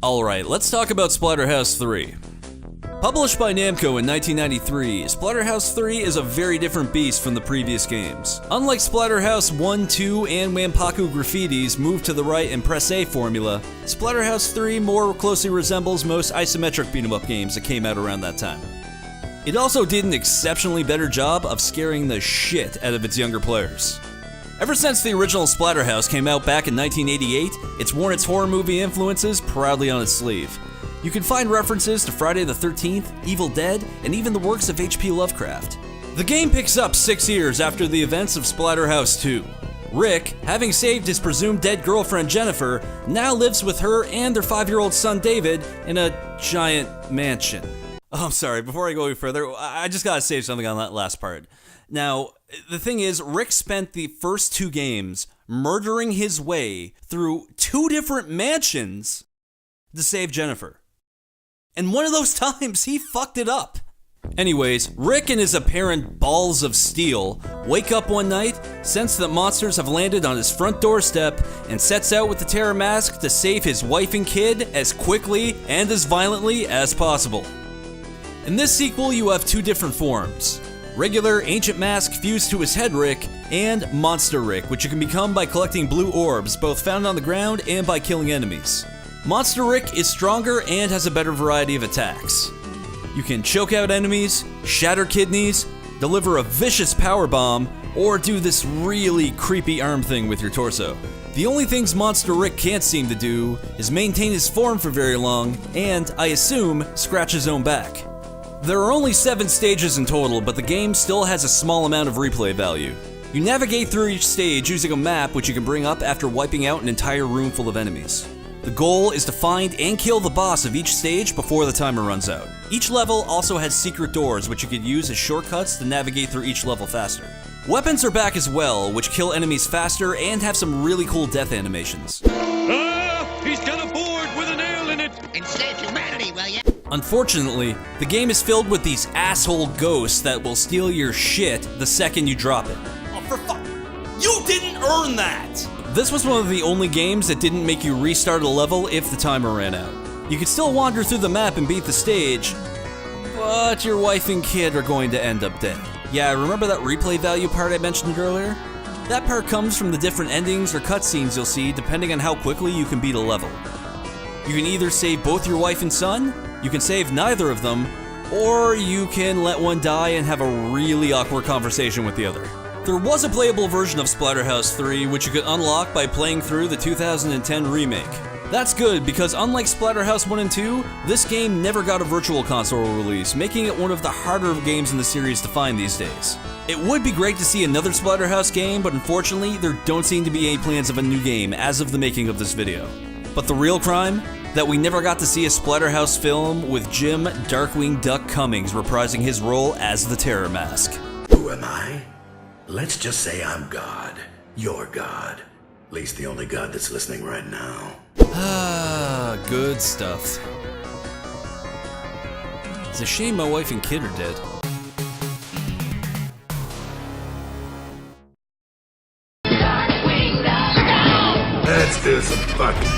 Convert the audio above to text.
Alright, let's talk about Splatterhouse 3. Published by Namco in 1993, Splatterhouse 3 is a very different beast from the previous games. Unlike Splatterhouse 1, 2, and Wanpaku Graffiti's move to the right and press A formula, Splatterhouse 3 more closely resembles most isometric beat-em-up games that came out around that time. It also did an exceptionally better job of scaring the shit out of its younger players. Ever since the original Splatterhouse came out back in 1988, it's worn its horror movie influences proudly on its sleeve. You can find references to Friday the 13th, Evil Dead, and even the works of H.P. Lovecraft. The game picks up 6 years after the events of Splatterhouse 2. Rick, having saved his presumed dead girlfriend Jennifer, now lives with her and their 5-year-old son David in a giant mansion. Oh, I'm sorry, before I go any further, I just gotta say something on that last part. Now, the thing is, Rick spent the first 2 games murdering his way through 2 different mansions to save Jennifer. And one of those times, he fucked it up. Anyways, Rick and his apparent balls of steel wake up one night, sense that monsters have landed on his front doorstep, and sets out with the terror mask to save his wife and kid as quickly and as violently as possible. In this sequel, you have 2 different forms. Regular Ancient Mask fused to his head Rick, and Monster Rick, which you can become by collecting blue orbs, both found on the ground and by killing enemies. Monster Rick is stronger and has a better variety of attacks. You can choke out enemies, shatter kidneys, deliver a vicious power bomb, or do this really creepy arm thing with your torso. The only things Monster Rick can't seem to do is maintain his form for very long, and, I assume, scratch his own back. There are only 7 stages in total, but the game still has a small amount of replay value. You navigate through each stage using a map which you can bring up after wiping out an entire room full of enemies. The goal is to find and kill the boss of each stage before the timer runs out. Each level also has secret doors which you could use as shortcuts to navigate through each level faster. Weapons are back as well, which kill enemies faster and have some really cool death animations. He's got a board with a nail in it! Instead, humanity, will ya? Unfortunately, the game is filled with these asshole ghosts that will steal your shit the second you drop it. Oh, for fuck! You didn't earn that! This was one of the only games that didn't make you restart a level if the timer ran out. You could still wander through the map and beat the stage, but your wife and kid are going to end up dead. Yeah, remember that replay value part I mentioned earlier? That part comes from the different endings or cutscenes you'll see depending on how quickly you can beat a level. You can either save both your wife and son, you can save neither of them, or you can let one die and have a really awkward conversation with the other. There was a playable version of Splatterhouse 3 which you could unlock by playing through the 2010 remake. That's good because unlike Splatterhouse 1 and 2, this game never got a virtual console release, making it one of the harder games in the series to find these days. It would be great to see another Splatterhouse game, but unfortunately there don't seem to be any plans of a new game as of the making of this video. But the real crime? That we never got to see a Splatterhouse film with Jim Darkwing Duck Cummings reprising his role as the Terror Mask. Who am I? Let's just say I'm God. Your God. At least the only God that's listening right now. Ah, good stuff. It's a shame my wife and kid are dead. Let's do some fucking